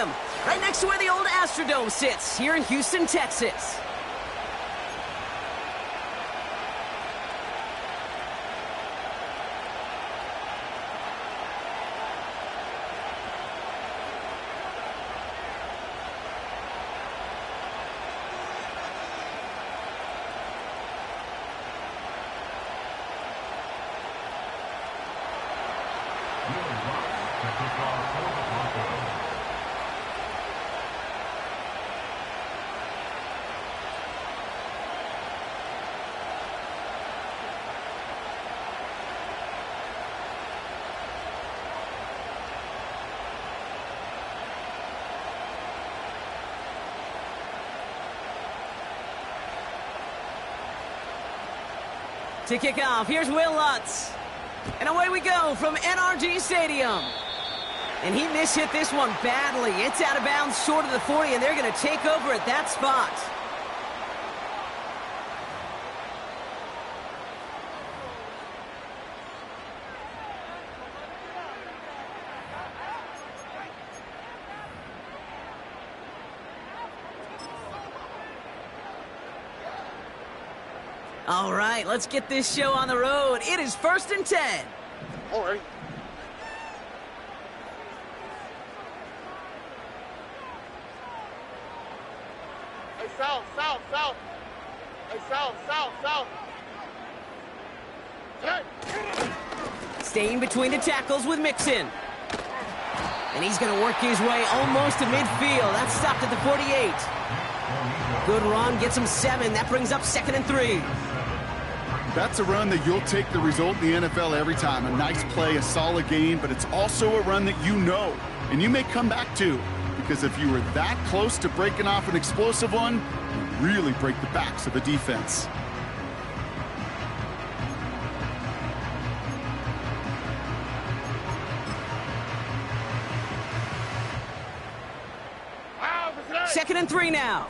Stadium, right next to where the old Astrodome sits here in Houston, Texas. To kick off, here's Will Lutz. And away we go from NRG Stadium. And he mishit this one badly. It's out of bounds short of the 40, and they're going to take over at that spot. All right, let's get this show on the road. It is 1st and 10. All right. Hey, south. Hey, south. Hey. Staying between the tackles with Mixon. And he's going to work his way almost to midfield. That's stopped at the 48. Good run, gets him 7. That brings up 2nd and 3. That's a run that you'll take the result in the NFL every time. A nice play, a solid game, but it's also a run that you know, and you may come back to. Because if you were that close to breaking off an explosive one, you really break the backs of the defense. Second and 3 now.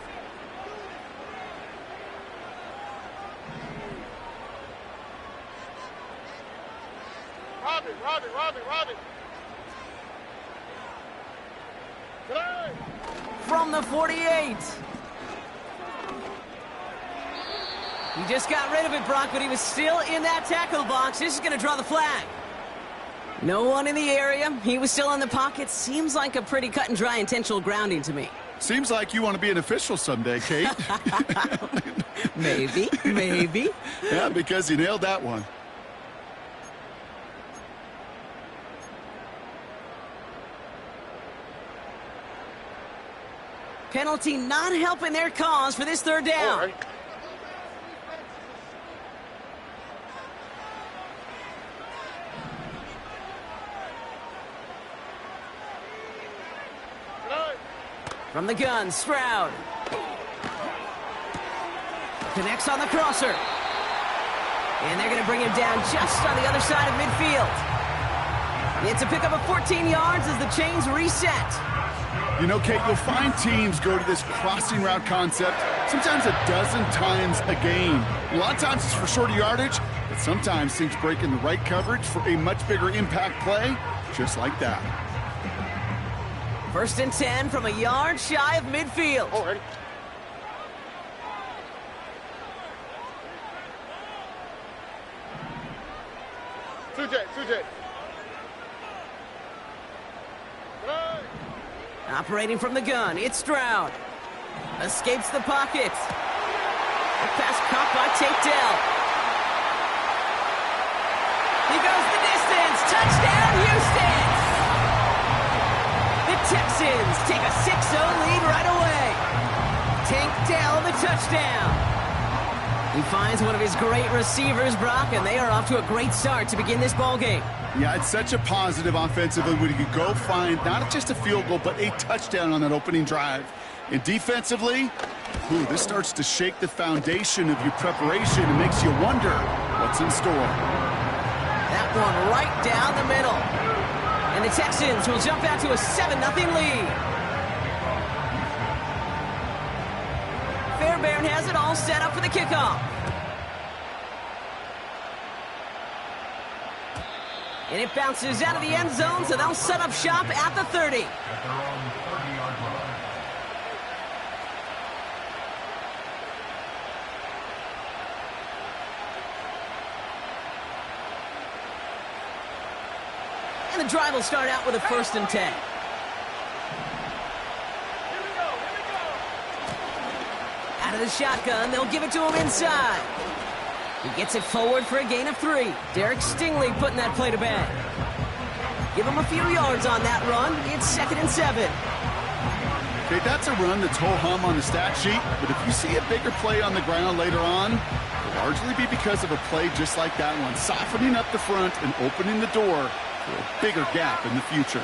Robbie. From the 48. He just got rid of it, Brock, but he was still in that tackle box. This is going to draw the flag. No one in the area. He was still in the pocket. Seems like a pretty cut and dry intentional grounding to me. Seems like you want to be an official someday, Kate. Maybe. Yeah, because you nailed that one. Penalty not helping their cause for this 3rd down. All right. From the gun, Stroud. Connects on the crosser. And they're going to bring him down just on the other side of midfield. It's a pickup of 14 yards as the chains reset. You know, Kate, you'll find teams go to this crossing route concept sometimes a dozen times a game. A lot of times it's for shorter yardage, but sometimes things break in the right coverage for a much bigger impact play, just like that. 1st and 10 from a yard shy of midfield. All right. Sujay. Operating from the gun, it's Stroud. Escapes the pocket. The pass caught by Tate Dell. He goes the distance. Touchdown, Houston! The Texans take a 6-0 lead right away. Tank Dell, the touchdown. He finds one of his great receivers, Brock, and they are off to a great start to begin this ball game. Yeah, it's such a positive offensively when you could go find not just a field goal, but a touchdown on that opening drive. And defensively, this starts to shake the foundation of your preparation and makes you wonder what's in store. That one right down the middle. And the Texans will jump out to a 7-0 lead. Fairbairn has it all set up for the kickoff. And it bounces out of the end zone, so they'll set up shop at the 30. the drive will start out with a 1st and 10. Out of the shotgun, they'll give it to him inside. He gets it forward for a gain of 3. Derek Stingley putting that play to bed. Give him a few yards on that run. It's 2nd and 7. Okay, that's a run that's ho-hum on the stat sheet, but if you see a bigger play on the ground later on, it'll largely be because of a play just like that one, softening up the front and opening the door for a bigger gap in the future.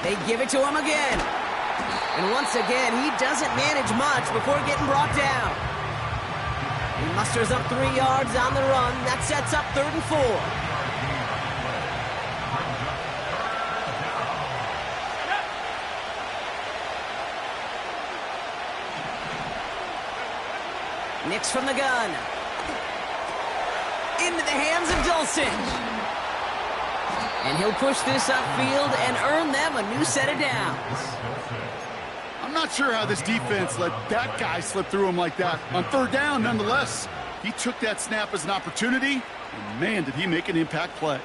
They give it to him again. And once again, he doesn't manage much before getting brought down. He musters up 3 yards on the run. That sets up 3rd and 4. Nix from the gun. Into the hands of Dulcich. And he'll push this upfield and earn them a new set of downs. I'm not sure how this defense let that guy slip through him like that. On 3rd down, nonetheless, he took that snap as an opportunity, and man, did he make an impact play.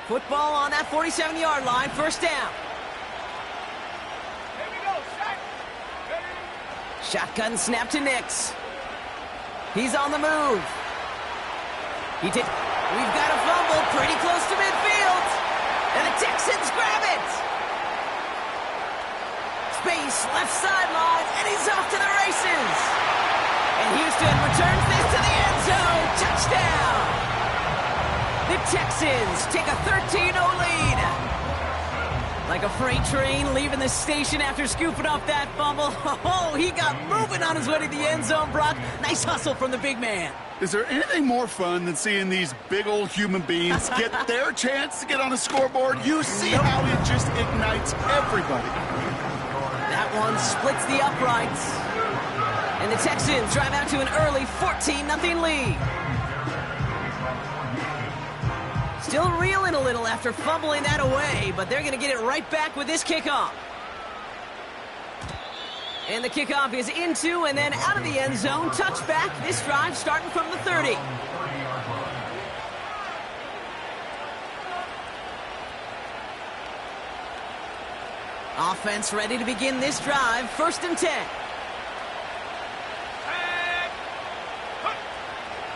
Football on that 47-yard line, 1st down. Shotgun snap to Nix. He's on the move. We've got a fumble pretty close to midfield. And the Texans grab it. Space, left sideline, and he's off to the races. And Houston returns this to the end zone. Touchdown. The Texans take a 13-0 lead. Like a freight train leaving the station after scooping up that fumble. Oh, he got moving on his way to the end zone, Brock. Nice hustle from the big man. Is there anything more fun than seeing these big old human beings get their chance to get on a scoreboard? You see how it just ignites everybody. That one splits the uprights. And the Texans drive out to an early 14-0 lead. Still reeling a little after fumbling that away, but they're going to get it right back with this kickoff. And the kickoff is into and then out of the end zone. Touchback. This drive starting from the 30. Offense ready to begin this drive. 1st and 10.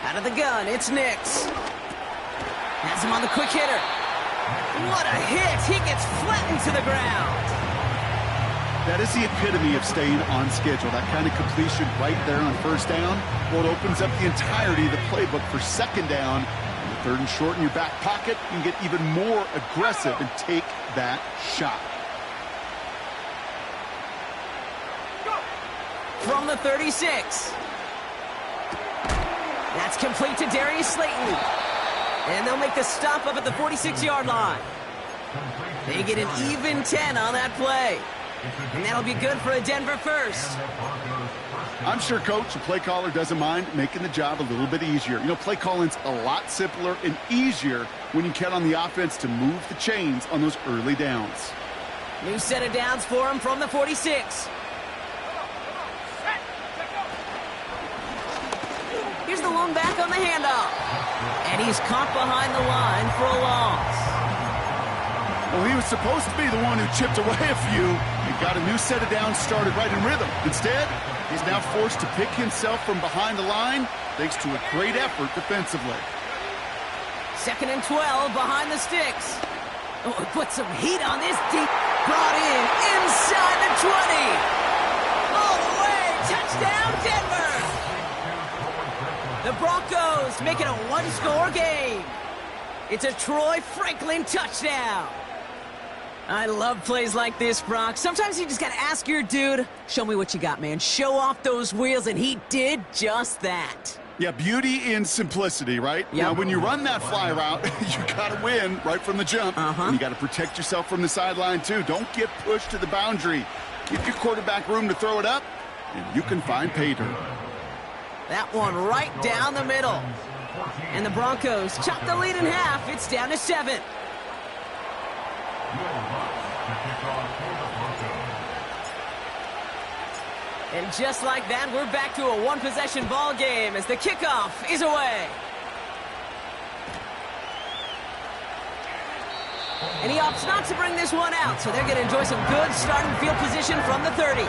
Out of the gun, it's Nix. Has him on the quick hitter. What a hit. He gets flattened to the ground. That is the epitome of staying on schedule. That kind of completion right there on 1st down. Well, it opens up the entirety of the playbook for 2nd down. On 3rd and short in your back pocket, you can get even more aggressive and take that shot. From the 36. That's complete to Darius Slayton. And they'll make the stop up at the 46-yard line. They get an even 10 on that play. And that'll be good for a Denver 1st. I'm sure Coach, the play caller, doesn't mind making the job a little bit easier. You know, play calling's a lot simpler and easier when you count on the offense to move the chains on those early downs. New set of downs for him from the 46. Here's the long back on the handoff. And he's caught behind the line for a loss. Well, he was supposed to be the one who chipped away a few and got a new set of downs started right in rhythm. Instead, he's now forced to pick himself from behind the line thanks to a great effort defensively. 2nd and 12 behind the sticks. Oh, put some heat on this deep. Brought in inside the 20. All the way. Touchdown, Denver. The Broncos make it a one-score game. It's a Troy Franklin touchdown. I love plays like this, Brock. Sometimes you just got to ask your dude, show me what you got, man. Show off those wheels, and he did just that. Yeah, beauty in simplicity, right? Yep. Now, when you run that fly route, you got to win right from the jump. And you got to protect yourself from the sideline, too. Don't get pushed to the boundary. Give your quarterback room to throw it up, and you can find pay dirt. That one right down the middle. And the Broncos chop the lead in half. It's down to 7. And just like that, we're back to a one-possession ball game as the kickoff is away. And he opts not to bring this one out, so they're going to enjoy some good starting field position from the 30.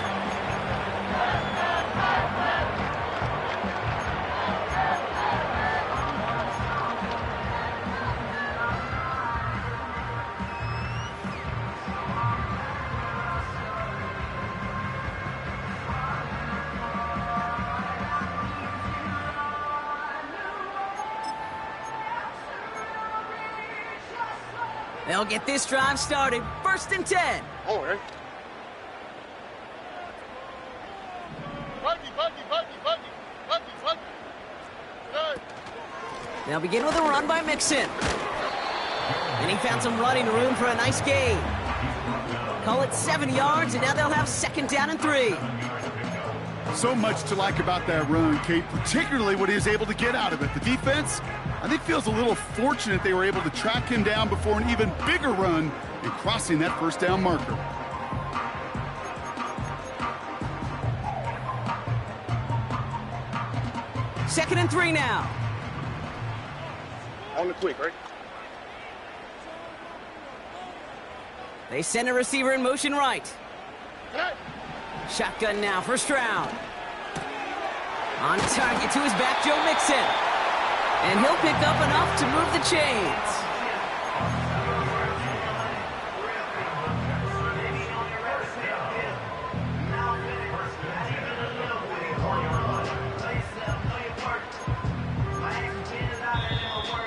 They'll get this drive started. 1st and 10. Oh, right. Buggy. Good. They'll begin with a run by Mixon. And he found some running room for a nice gain. Call it 7 yards, and now they'll have 2nd down and 3. So much to like about that run, Kate, particularly what he was able to get out of it. The defense, I think, feels a little fortunate they were able to track him down before an even bigger run and crossing that 1st down marker. Second and 3 now. On the quick, right? They send a receiver in motion right. Hey. Shotgun now for Stroud. On target to his back, Joe Mixon. And he'll pick up enough to move the chains.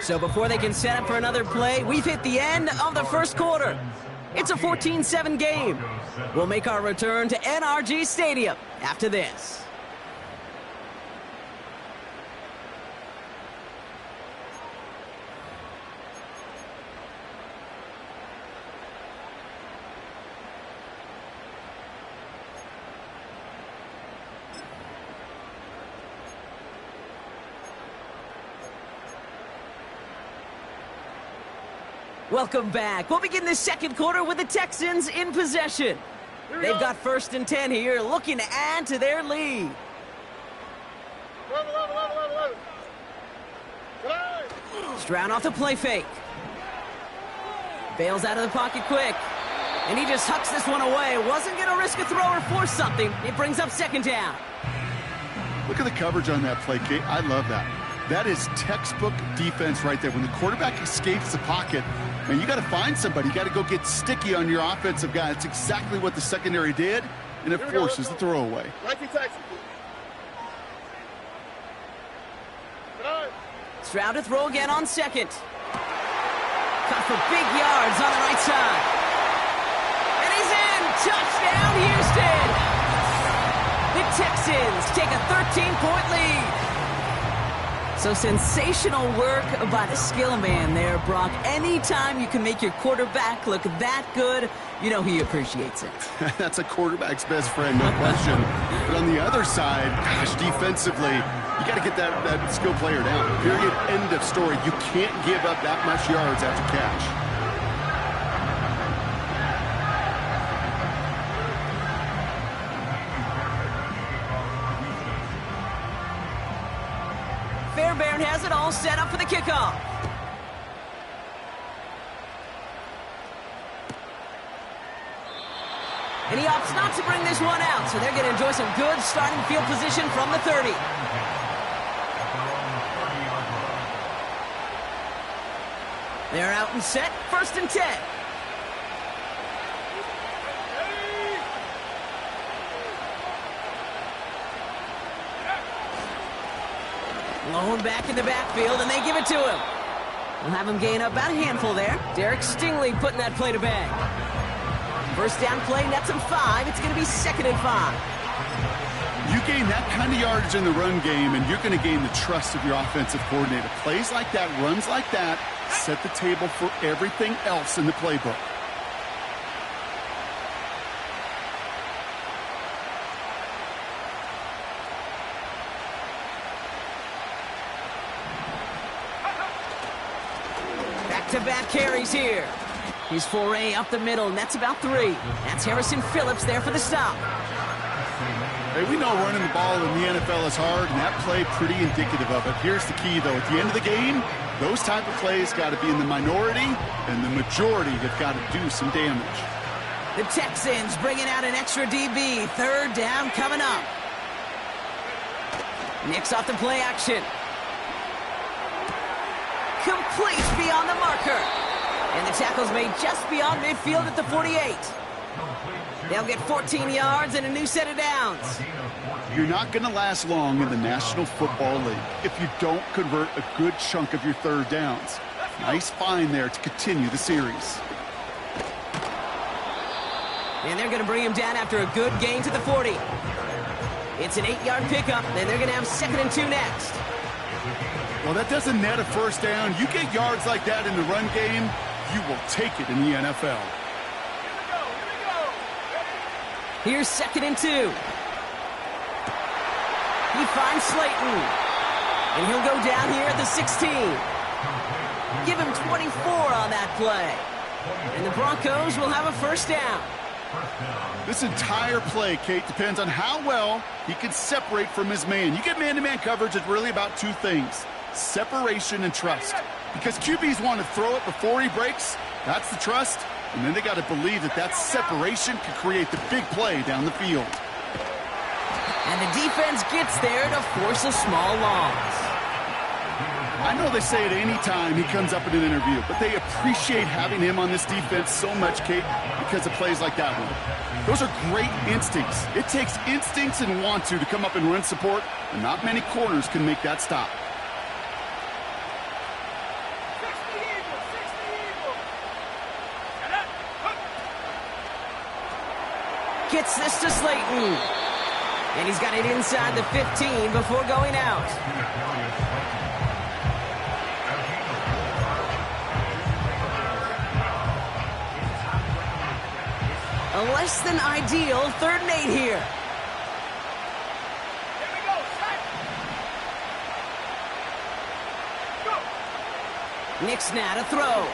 So before they can set up for another play, we've hit the end of the 1st quarter. It's a 14-7 game. We'll make our return to NRG Stadium after this. Welcome back. We'll begin the 2nd quarter with the Texans in possession. They've got 1st and 10 here, looking to add to their lead. 11. Stroud off the play fake. Bails out of the pocket quick. And he just hucks this one away. Wasn't going to risk a throw or force something. It brings up 2nd down. Look at the coverage on that play, Kate. I love that. That is textbook defense right there. When the quarterback escapes the pocket, man, you got to find somebody. You got to go get sticky on your offensive guy. That's exactly what the secondary did, and it forces the throwaway. Stroud to throw again on 2nd. Cut for big yards on the right side. And he's in! Touchdown, Houston! The Texans take a 13-point lead. So sensational work by the skill man there, Brock. Anytime you can make your quarterback look that good, you know he appreciates it. That's a quarterback's best friend, no question. But on the other side, gosh, defensively, you got to get that skill player down. Period. End of story. You can't give up that much yards after catch. Fairbairn has it all set up for the kickoff. And he opts not to bring this one out, so they're going to enjoy some good starting field position from the 30. They're out and set, 1st and 10. Lone back in the backfield, and they give it to him. We'll have him gain up about a handful there. Derek Stingley putting that play to bed. 1st down play, nets him 5. It's going to be 2nd and 5. You gain that kind of yardage in the run game, and you're going to gain the trust of your offensive coordinator. Plays like that, runs like that, set the table for everything else in the playbook. Back-to-back carries here. His foray up the middle, and that's about 3. That's Harrison Phillips there for the stop. Hey, we know running the ball in the NFL is hard, and that play pretty indicative of it. Here's the key, though. At the end of the game, those type of plays got to be in the minority, and the majority have got to do some damage. The Texans bringing out an extra DB. Third down coming up. Nicks off the play action. Complete beyond the marker. And the tackle's made just beyond midfield at the 48. They'll get 14 yards and a new set of downs. You're not going to last long in the National Football League if you don't convert a good chunk of your third downs. Nice find there to continue the series. And they're going to bring him down after a good gain to the 40. It's an 8-yard pickup, and they're going to have 2nd and 2 next. Well, that doesn't net a first down. You get yards like that in the run game, you will take it in the NFL. Here's 2nd and 2. He finds Slayton. And he'll go down here at the 16. Give him 24 on that play. And the Broncos will have a first down. This entire play, Kate, depends on how well he can separate from his man. You get man-to-man coverage, it's really about two things: separation and trust. Because QBs want to throw it before he breaks. That's the trust. And then they got to believe that that separation can create the big play down the field. And the defense gets there to force a small loss. I know they say it any time he comes up in an interview, but they appreciate having him on this defense so much, Kate, because of plays like that one. Those are great instincts. It takes instincts and want to come up and run support, and not many corners can make that stop. Gets this to Slayton. And he's got it inside the 15 before going out. A less than ideal 3rd and 8 here. Nicks now to throw.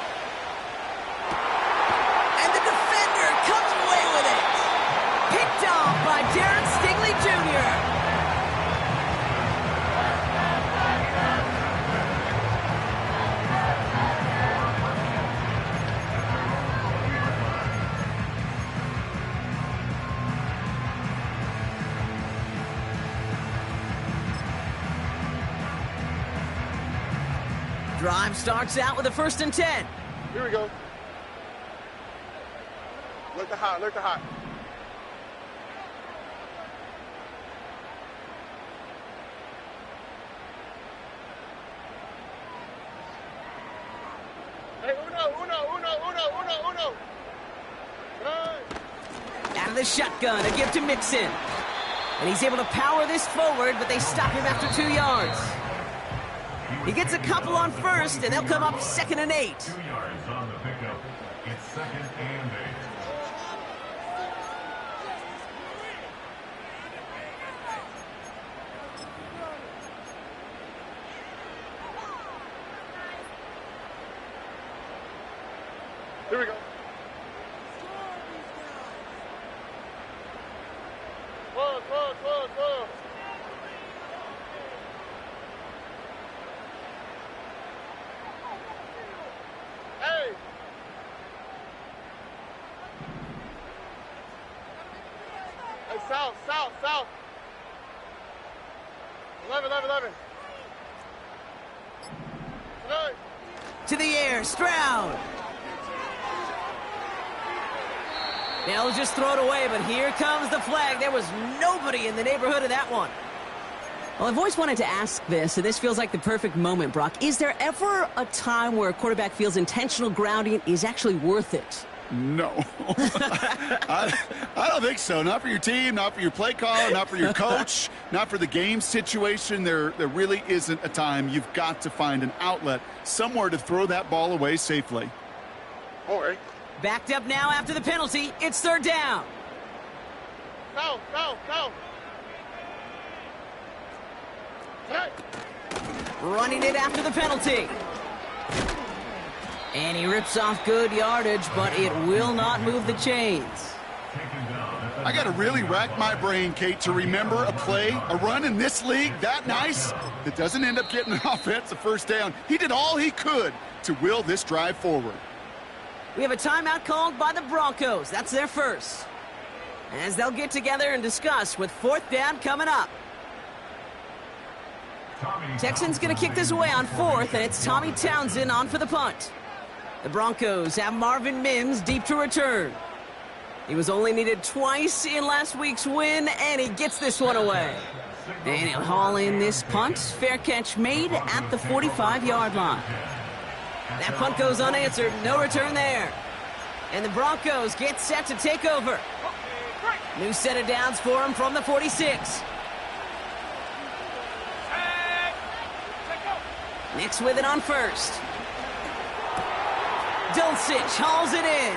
And the defender comes away with it. Picked off by Darren Stingley Jr. Drive starts out with a 1st and 10. Here we go. Look the hot, look the hot. Hey, uno. Hey. Out of the shotgun, a give to Mixon. And he's able to power this forward, but they stop him after 2 yards. He gets a couple on 1st, and they'll come up 2nd and 8. 2 yards on the pickup. It's 2nd and 8. Here we go. Close. Hey. Hey, south. 11. Tonight. To the air, Stroud. They'll just throw it away, but here comes the flag. There was nobody in the neighborhood of that one. Well, I've always wanted to ask this, and this feels like the perfect moment, Brock. Is there ever a time where a quarterback feels intentional grounding is actually worth it? No. I don't think so. Not for your team, not for your play caller, not for your coach, not for the game situation. There really isn't a time. You've got to find an outlet, somewhere to throw that ball away safely. All right. Backed up now after the penalty. It's 3rd down. South. Hey. Running it after the penalty. And he rips off good yardage, but it will not move the chains. Taken down at I got to really rack my brain, Kate, to remember a play, a run in this league that nice that doesn't end up getting an offensive first down. He did all he could to will this drive forward. We have a timeout called by the Broncos. That's their first. As they'll get together and discuss with fourth down coming up. Texans going to kick this away on fourth, and it's Tommy Townsend on for the punt. The Broncos have Marvin Mims deep to return. He was only needed twice in last week's win, and he gets this one away. And he'll haul in this punt. Fair catch made at the 45-yard line. That punt goes unanswered. No return there. And the Broncos get set to take over. New set of downs for him from the 46. Nix with it on first. Dulcich hauls it in.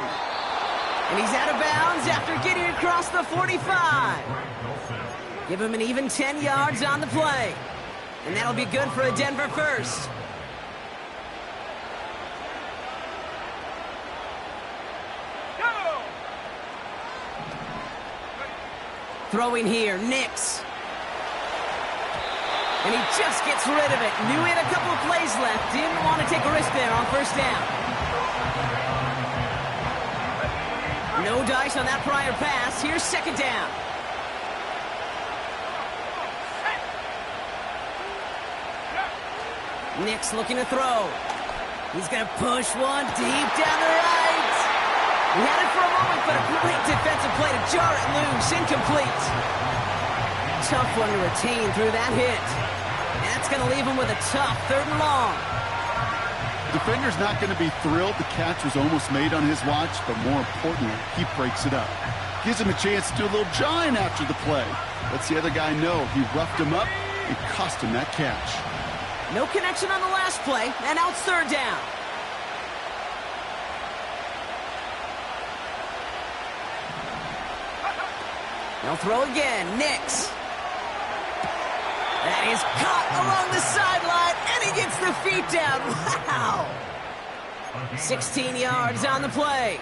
And he's out of bounds after getting across the 45. Give him an even 10 yards on the play. And that'll be good for a Denver first. Throwing here, Nix. And he just gets rid of it. Knew he had a couple of plays left. Didn't want to take a risk there on first down. No dice on that prior pass. Here's second down. Nix looking to throw. He's going to push one deep down the right. He had it for a moment, but a great defensive play to jar it loose. Incomplete. Tough one to retain through that hit. And that's going to leave him with a tough third and long. Defender's not going to be thrilled the catch was almost made on his watch, but more importantly, he breaks it up. Gives him a chance to do a little jawing after the play. Lets the other guy know he roughed him up and cost him that catch. No connection on the last play, and now it's third down. They'll throw again. Nix. That is caught along the sideline, and he gets the feet down. Wow! 16 yards on the play.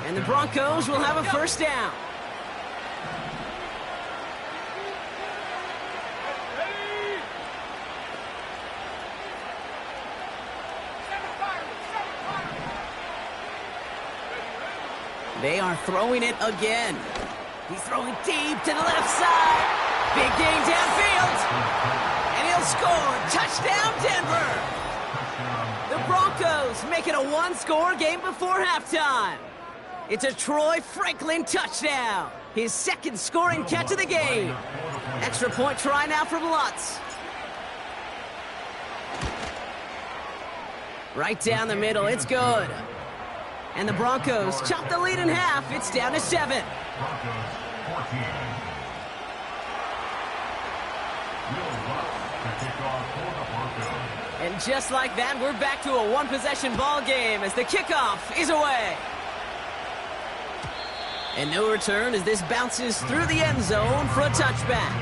And the Broncos will have a first down. They are throwing it again. He's throwing deep to the left side. Big game downfield. And he'll score. Touchdown, Denver. The Broncos make it a one-score game before halftime. It's a Troy Franklin touchdown. His second scoring catch of the game. Extra point try now from Lutz. Right down the middle. It's good. And the Broncos chop the lead in half. It's down to 7. And just like that, we're back to a one-possession ball game as the kickoff is away. And no return as this bounces through the end zone for a touchback.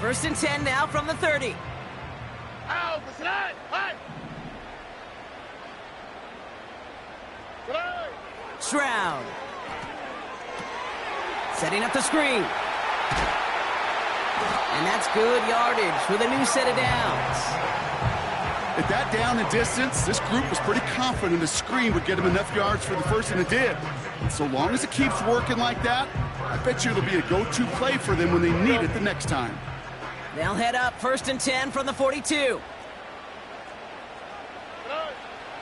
First and 10 now from the 30. Stroud. Setting up the screen. And that's good yardage with a new set of downs. At that down and distance, this group was pretty confident the screen would get him enough yards for the first, and it did. And so long as it keeps working like that, I bet you it'll be a go-to play for them when they need it the next time. They'll head up first and 10 from the 42.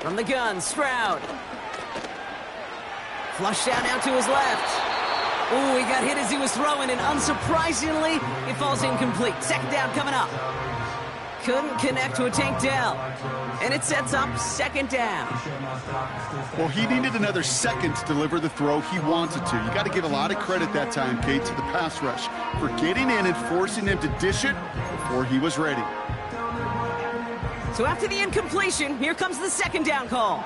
From the gun, Stroud. Flush down now to his left. Ooh, he got hit as he was throwing, and unsurprisingly, it falls incomplete. Second down coming up. Couldn't connect to a Tank Dell. And it sets up second down. Well, he needed another second to deliver the throw he wanted to. You got to give a lot of credit that time, Kate, to the pass rush for getting in and forcing him to dish it before he was ready. So after the incompletion, here comes the second down call.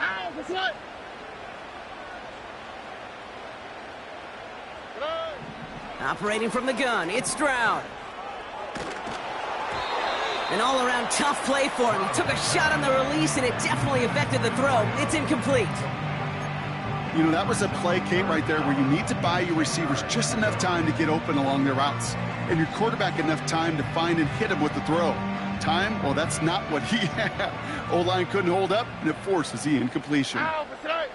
Operating from the gun, it's Stroud. An all-around tough play for him. He took a shot on the release, and it definitely affected the throw. It's incomplete. You know, that was a play, Kate, right there, where you need to buy your receivers just enough time to get open along their routes, and your quarterback enough time to find and hit him with the throw. Time? Well, that's not what he had. O-line couldn't hold up, and it forces the incompletion. Ow, for tonight.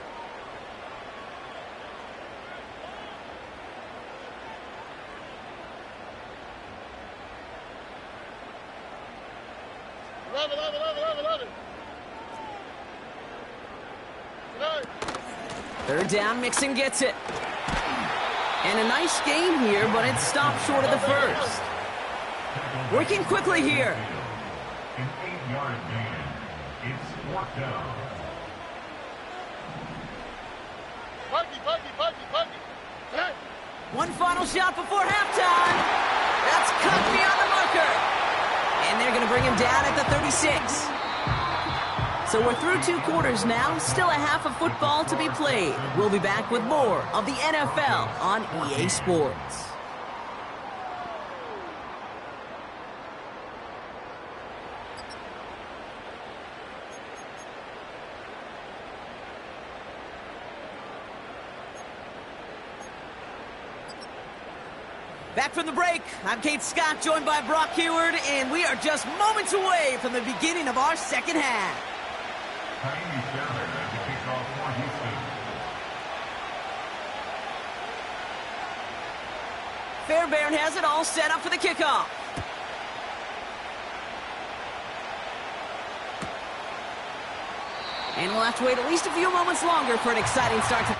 Eleven. Tonight. Third down, Mixon gets it. And a nice game here, but it stopped short of the first. Working quickly here. An 8-yard gain. It's fourth down. Buggy. Tonight. One final shot before halftime. That's cut beyond the marker. And they're going to bring him down at the 36. So we're through 2 quarters now. Still a half of football to be played. We'll be back with more of the NFL on EA Sports. Back from the break, I'm Kate Scott, joined by Brock Heward, and we are just moments away from the beginning of our second half. Tiny Shepard at the kickoff for Houston. Fairbairn has it all set up for the kickoff. And we'll have to wait at least a few moments longer for an exciting start to...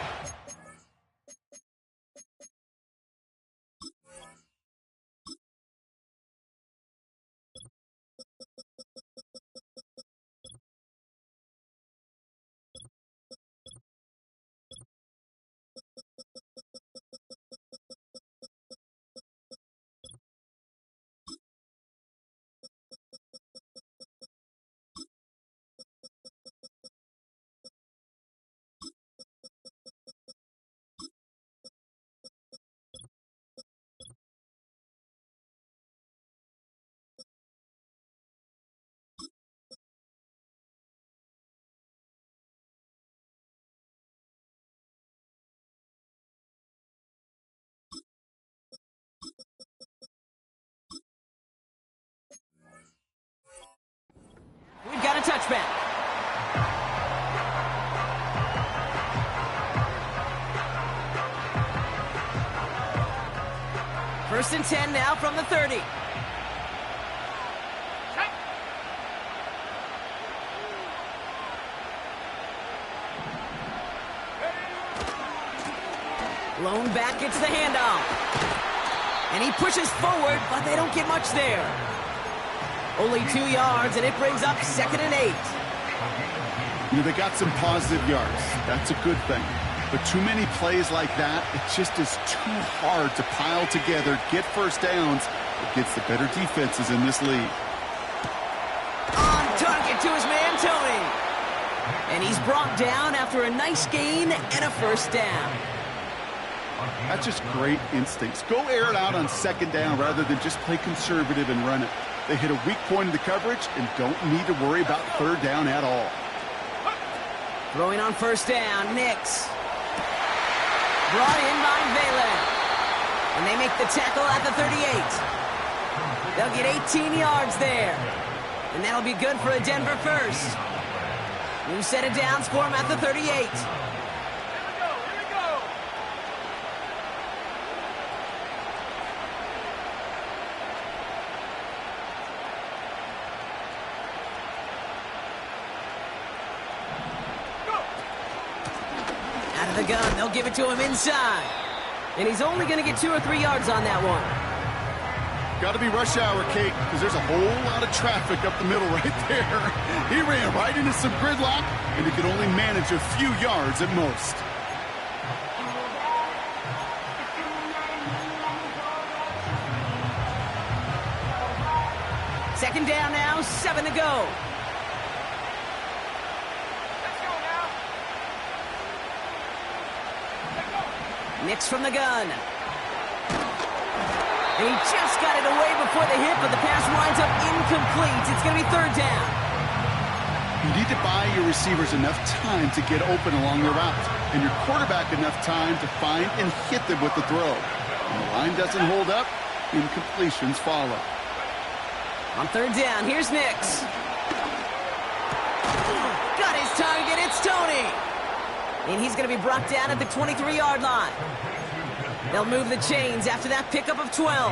We've got a touchback. First and 10 now from the 30. Lone back gets the handoff. And he pushes forward, but they don't get much there. Only 2 yards, and it brings up 2nd and 8. You know, they got some positive yards. That's a good thing. But too many plays like that, it just is too hard to pile together, get first downs against the better defenses in this league. On target to his man, Tony. And he's brought down after a nice gain and a first down. That's just great instincts. Go air it out on 2nd down rather than just play conservative and run it. They hit a weak point in the coverage and don't need to worry about 3rd down at all. Throwing on 1st down, Nix. Brought in by Valen. And they make the tackle at the 38. They'll get 18 yards there. And that'll be good for a Denver first. New set of downs for him at the 38. The gun, they'll give it to him inside. And he's only going to get 2 or 3 yards on that one. Got to be rush hour, Kate, because there's a whole lot of traffic up the middle right there. He ran right into some gridlock, and he could only manage a few yards at most. Second down now, 7 to go. Nix from the gun. And he just got it away before the hit, but the pass winds up incomplete. It's going to be third down. You need to buy your receivers enough time to get open along the route, and your quarterback enough time to find and hit them with the throw. When the line doesn't hold up, incompletions follow. On third down, here's Nix. Got his target, it's Toney. And he's going to be brought down at the 23-yard line. They'll move the chains after that pickup of 12.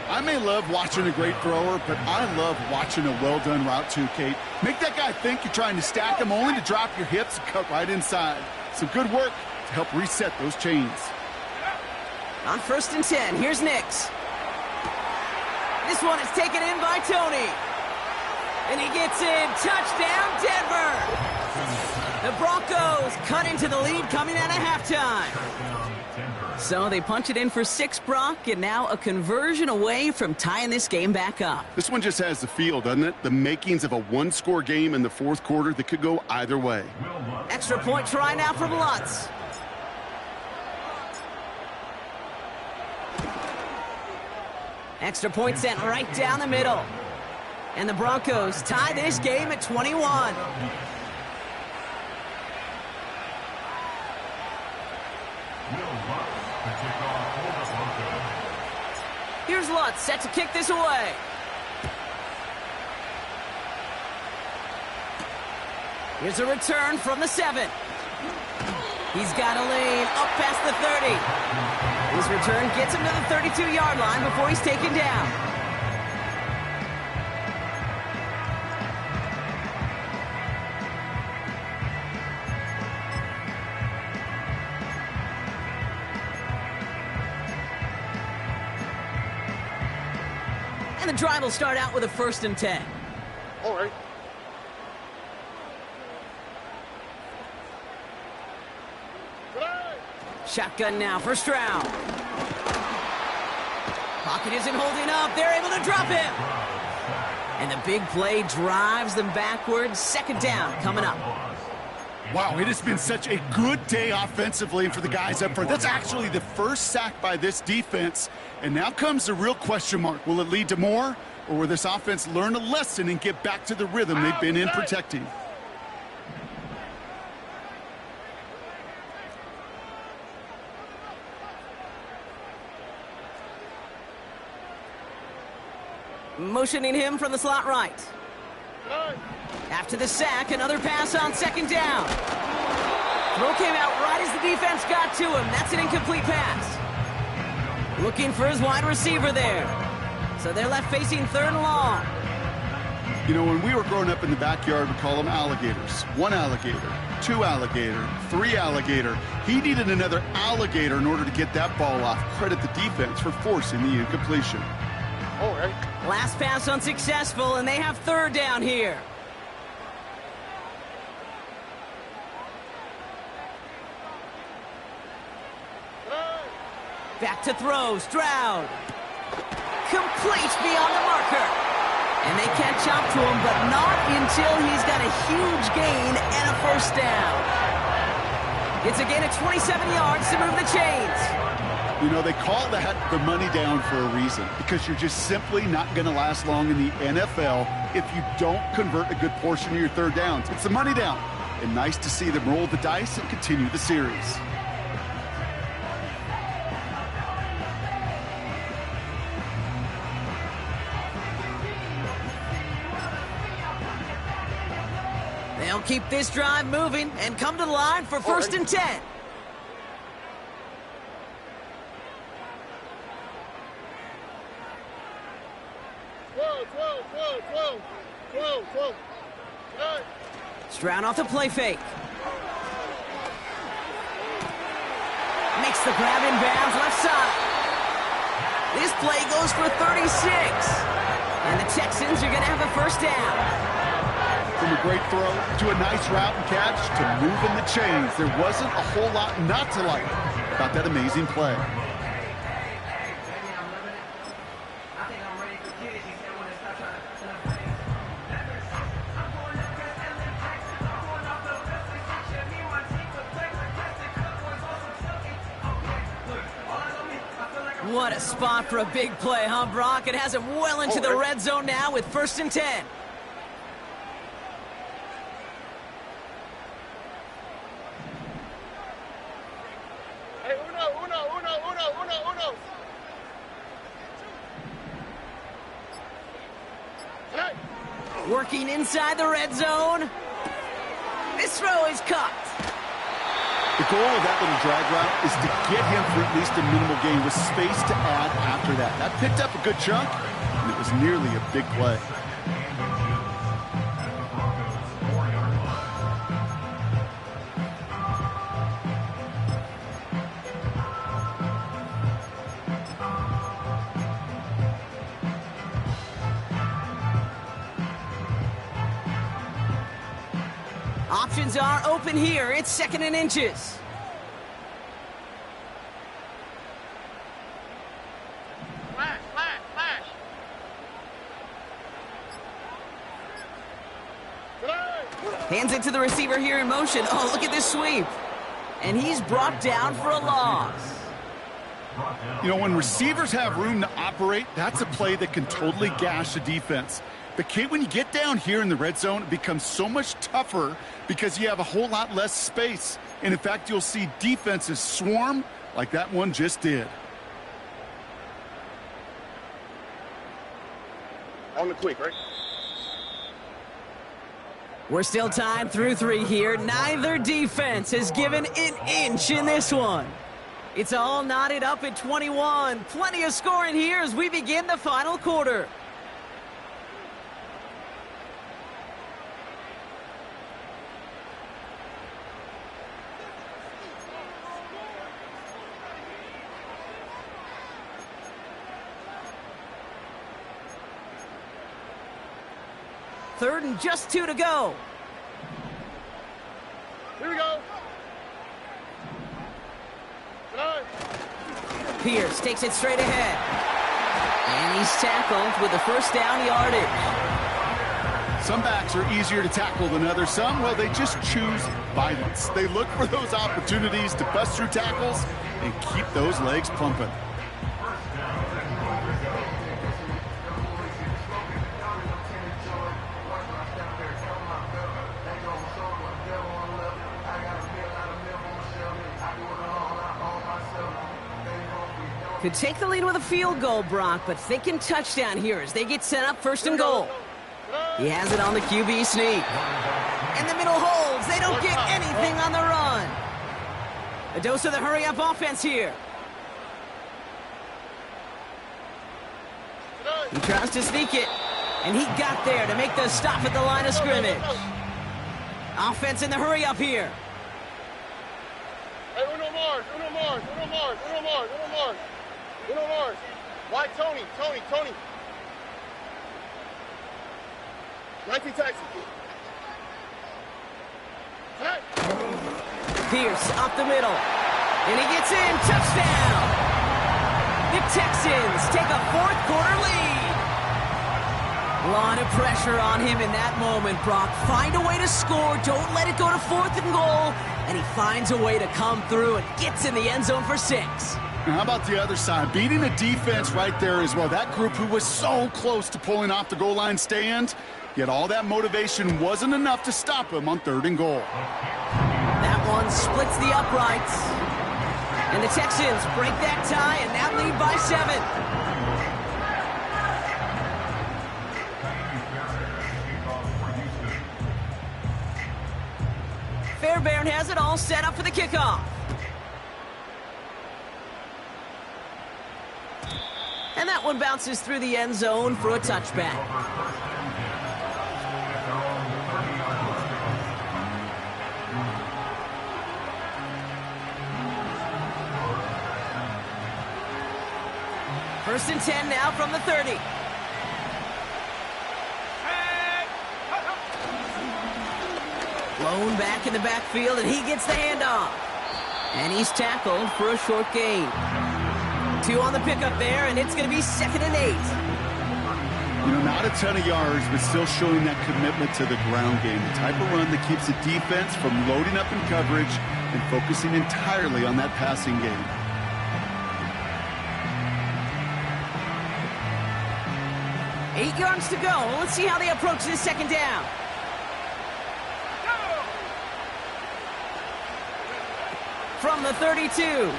I may love watching a great thrower, but I love watching a well-done route too, Kate. Make that guy think you're trying to stack him only to drop your hips and cut right inside. Some good work to help reset those chains. On 1st and 10, here's Nix. This one is taken in by Toney. And he gets in. Touchdown, Denver! The Broncos cut into the lead coming out of halftime. So they punch it in for 6, Brock, and now a conversion away from tying this game back up. This one just has the feel, doesn't it? The makings of a one-score game in the fourth quarter that could go either way. Extra point try now from Lutz. Extra point sent right down the middle. And the Broncos tie this game at 21. Here's Lutz set to kick this away. Here's a return from the 7. He's got a lane up past the 30. His return gets him to the 32-yard line before he's taken down. And the drive will start out with a 1st and 10. All right. Shotgun now for Stroud. Pocket isn't holding up. They're able to drop him. And the big play drives them backwards. 2nd down coming up. Wow, it has been such a good day offensively for the guys up front. That's actually the first sack by this defense. And now comes the real question mark. Will it lead to more? Or will this offense learn a lesson and get back to the rhythm they've been in protecting? Motioning him from the slot right. After the sack, another pass on 2nd down. Throw came out right as the defense got to him. That's an incomplete pass. Looking for his wide receiver there. So they're left facing 3rd and long. You know, when we were growing up in the backyard, we call them alligators. 1 alligator, 2 alligator, 3 alligator. He needed another alligator in order to get that ball off. Credit the defense for forcing the incompletion. All right. Last pass unsuccessful, and they have 3rd down here. Back to throw, Stroud. Complete beyond the marker. And they catch up to him, but not until he's got a huge gain and a 1st down. It's a gain of 27 yards to move the chains. You know, they call that the money down for a reason, because you're just simply not going to last long in the NFL if you don't convert a good portion of your 3rd downs. It's the money down. And nice to see them roll the dice and continue the series. They'll keep this drive moving and come to the line for 1st and 10. Stroud off the play fake. Makes the grab in bounds left side. This play goes for 36. And the Texans are going to have a 1st down. From a great throw to a nice route and catch to moving the chains, there wasn't a whole lot not to like about that amazing play. What a spot for a big play, huh, Brock? It has him well into the red zone now with 1st and 10. Hey, uno. Hey. Working inside the red zone. This throw is caught. The goal of that little drag route is to get him for at least a minimal gain with space to add after that. That picked up a good chunk, and it was nearly a big play. Options are open here. It's 2nd and inches. Flash. Hands it to the receiver here in motion. Oh, look at this sweep. And he's brought down for a loss. You know, when receivers have room to operate, that's a play that can totally gash a defense. But, Kate, when you get down here in the red zone, it becomes so much tougher because you have a whole lot less space. And, in fact, you'll see defenses swarm like that one just did. On the quick, right? We're still tied through 3 here. Neither defense has given an inch in this one. It's all knotted up at 21. Plenty of scoring here as we begin the final quarter. Third and just 2 to go. Here we go. Pierce takes it straight ahead. And he's tackled with the 1st down yardage. Some backs are easier to tackle than others. Some, well, they just choose violence. They look for those opportunities to bust through tackles and keep those legs pumping. Could take the lead with a field goal, Brock, but thinking touchdown here as they get set up 1st and goal. He has it on the QB sneak. And the middle holds. They don't get anything on the run. A dose of the hurry-up offense here. He tries to sneak it, and he got there to make the stop at the line of scrimmage. Offense in the hurry-up here. Hey, Uno Mars. Why Tony? 19 taxi. Hey. Pierce up the middle. And he gets in. Touchdown! The Texans take a 4th quarter lead. A lot of pressure on him in that moment, Brock. Find a way to score. Don't let it go to 4th and goal. And he finds a way to come through and gets in the end zone for 6. Now, how about the other side? Beating the defense right there as well. That group who was so close to pulling off the goal line stand, yet all that motivation wasn't enough to stop him on 3rd and goal. That one splits the uprights. And the Texans break that tie and now lead by 7. Fairbairn has it all set up for the kickoff. And that one bounces through the end zone for a touchback. First and 10 now from the 30. Blown back in the backfield, and he gets the handoff. And he's tackled for a short gain. 2 on the pickup there, and it's going to be 2nd and 8. You know, not a ton of yards, but still showing that commitment to the ground game. The type of run that keeps the defense from loading up in coverage and focusing entirely on that passing game. 8 yards to go. Let's see how they approach this second down. From the 32.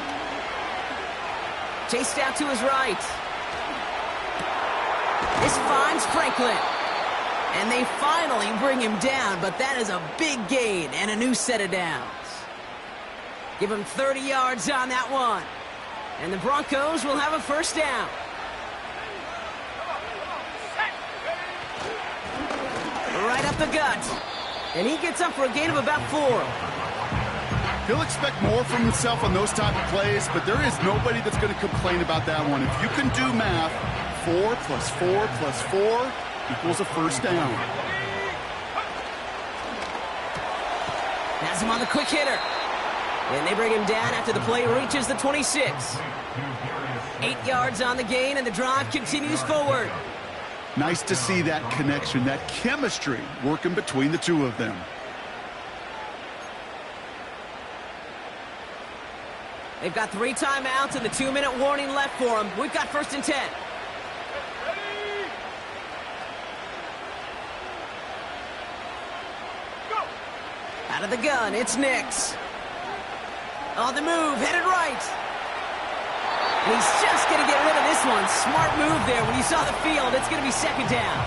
Chased out to his right. This finds Franklin. And they finally bring him down, but that is a big gain and a new set of downs. Give him 30 yards on that one. And the Broncos will have a first down. Right up the gut. And he gets up for a gain of about 4. He'll expect more from himself on those type of plays, but there is nobody that's going to complain about that one. If you can do math, 4 plus 4 plus 4 equals a first down. Has him on the quick hitter. And they bring him down after the play reaches the 26. 8 yards on the gain, and the drive continues forward. Nice to see that connection, that chemistry working between the two of them. They've got 3 timeouts and the 2-minute warning left for them. We've got 1st and 10. Out of the gun, it's Nix. On the move, headed right. And he's just going to get rid of this one. Smart move there. When you saw the field, it's going to be second down.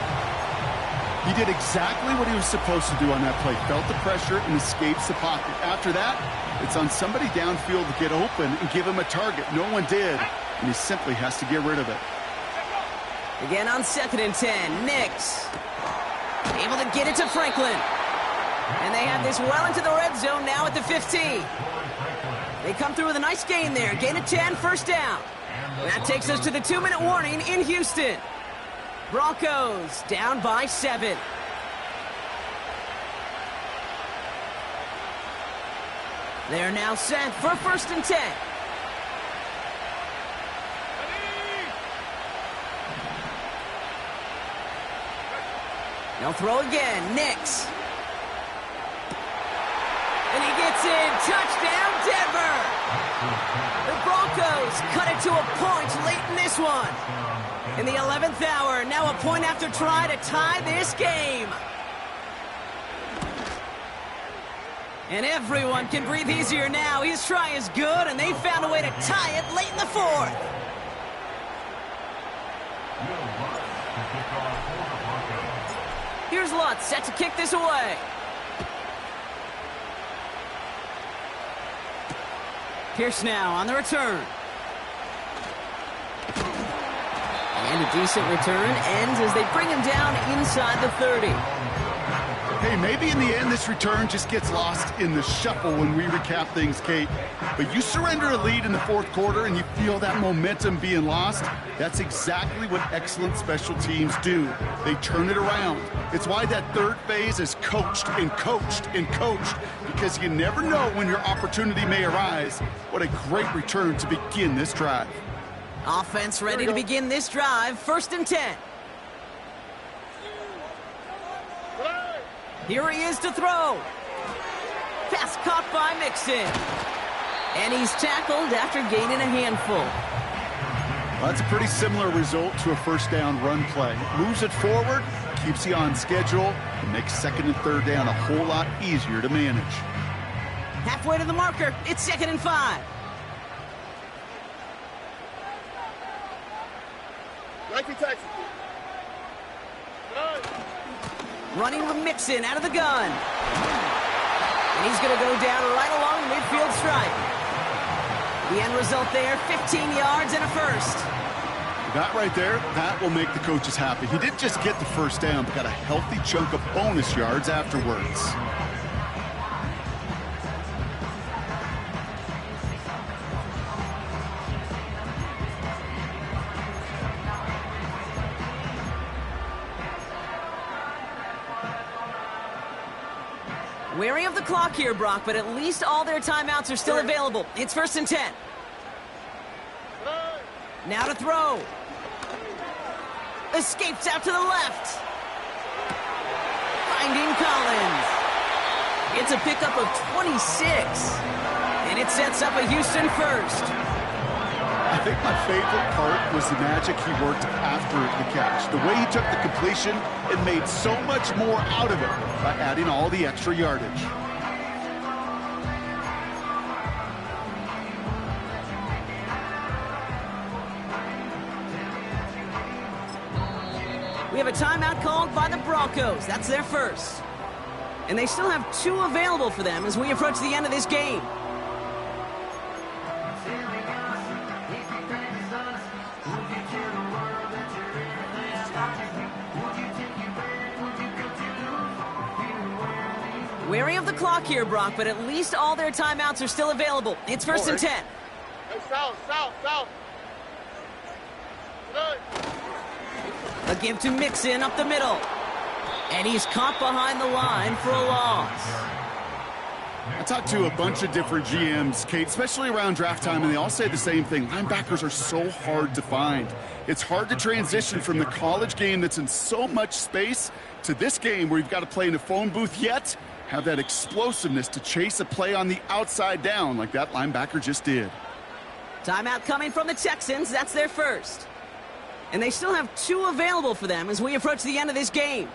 He did exactly what he was supposed to do on that play. Felt the pressure and escapes the pocket. After that, it's on somebody downfield to get open and give him a target. No one did, and he simply has to get rid of it. Again on 2nd and 10, Nix. Able to get it to Franklin. And they have this well into the red zone now at the 15. They come through with a nice gain there. Gain of 10, first down. That takes us to the 2-minute warning in Houston. Broncos down by 7. They're now set for 1st and 10. They'll throw again. Nix. And he gets in. Touchdown, Denver. The Broncos cut it to a point late in this one. In the 11th hour, now a point after try to tie this game. And everyone can breathe easier now. His try is good, and they found a way to tie it late in the 4th. Here's Lutz set to kick this away. Pierce now on the return. And a decent return ends as they bring him down inside the 30. Hey, maybe in the end this return just gets lost in the shuffle when we recap things, Kate. But you surrender a lead in the 4th quarter and you feel that momentum being lost. That's exactly what excellent special teams do. They turn it around. It's why that 3rd phase is coached and coached and coached, because you never know when your opportunity may arise. What a great return to begin this drive. Offense ready to begin this drive. 1st and 10. Here he is to throw. Pass caught by Mixon. And he's tackled after gaining a handful. Well, that's a pretty similar result to a first down run play. Moves it forward, keeps you on schedule, and makes 2nd and 3rd down a whole lot easier to manage. Halfway to the marker, it's 2nd and 5. Nike taxi. Running with Mixon out of the gun. And he's going to go down right along the midfield stripe. The end result there, 15 yards and a first. That right there, that will make the coaches happy. He didn't just get the first down, but got a healthy chunk of bonus yards afterwards. Wary of the clock here, Brock, but at least all their timeouts are still available. It's 1st and 10. Now to throw. Escapes out to the left. Finding Collins. It's a pickup of 26. And it sets up a Houston first. I think my favorite part was the magic he worked after the catch. The way he took the completion and made so much more out of it by adding all the extra yardage. We have a timeout called by the Broncos. That's their first. And they still have 2 available for them as we approach the end of this game. Wary of the clock here, Brock, but at least all their timeouts are still available. It's first and 10. Hey, south. Good. A give to Mixon up the middle. And he's caught behind the line for a loss. I talked to a bunch of different GMs, Kate, especially around draft time, and they all say the same thing. Linebackers are so hard to find. It's hard to transition from the college game that's in so much space to this game where you've got to play in a phone booth, yet have that explosiveness to chase a play on the outside down like that linebacker just did. Timeout coming from the Texans. That's their first. And they still have 2 available for them as we approach the end of this game.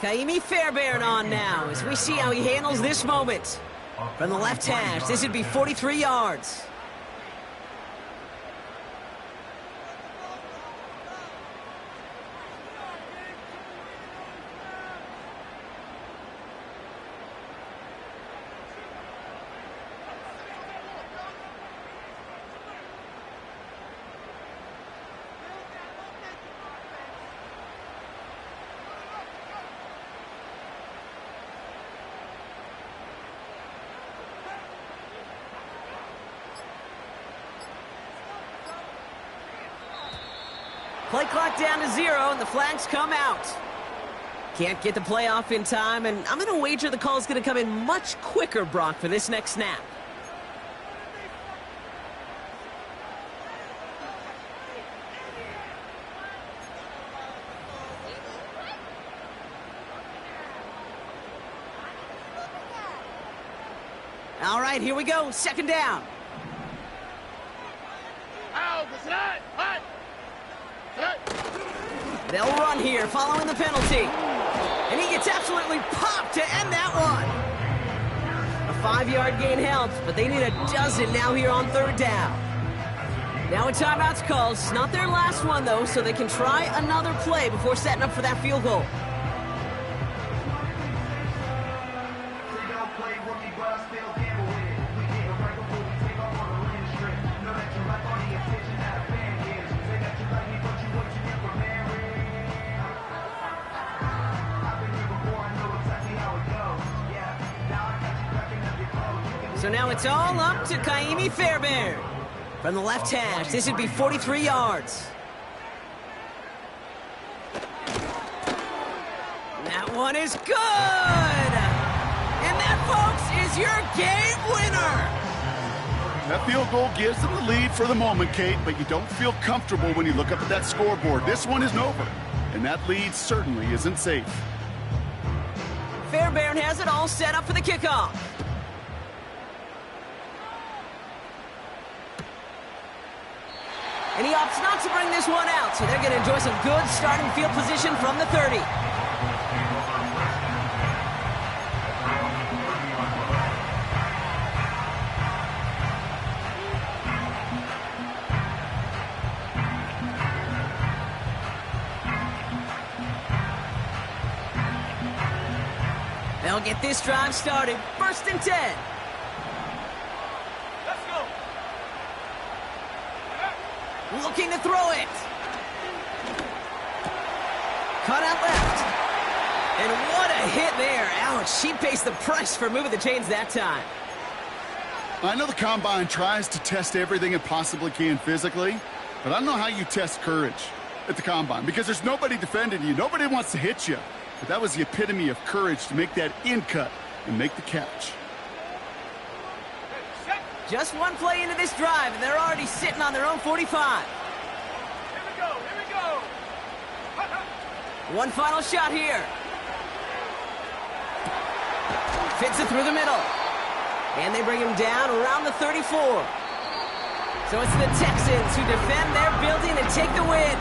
Kaimi Fairbairn on now as we see how he handles this moment. From the left hash, this would be 43 yards. Play clock down to 0, and the flags come out. Can't get the play off in time, and I'm going to wager the call is going to come in much quicker, Brock, for this next snap. All right, here we go. Second down. They'll run here following the penalty. And he gets absolutely popped to end that one. A 5-yard gain helps, but they need a dozen now here on third down. Now a timeout's called. It's not their last one, though, so they can try another play before setting up for that field goal. So now it's all up to Kaimi Fairbairn. From the left hash, this would be 43 yards. That one is good! And that, folks, is your game winner! That field goal gives them the lead for the moment, Kate, but you don't feel comfortable when you look up at that scoreboard. This one isn't over, and that lead certainly isn't safe. Fairbairn has it all set up for the kickoff. And he opts not to bring this one out, so they're going to enjoy some good starting field position from the 30. They'll get this drive started. First and 10. Looking to throw it. Cut out left. And what a hit there. Ouch, she pays the price for moving the chains that time. I know the Combine tries to test everything it possibly can physically, but I don't know how you test courage at the Combine because there's nobody defending you. Nobody wants to hit you. But that was the epitome of courage to make that in cut and make the catch. Just one play into this drive, and they're already sitting on their own 45. Here we go. One final shot here. Fits it through the middle. And they bring him down around the 34. So it's the Texans who defend their building and take the win.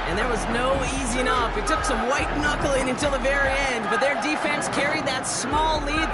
And there was no easing up. It took some white knuckling until the very end, but their defense carried that small lead through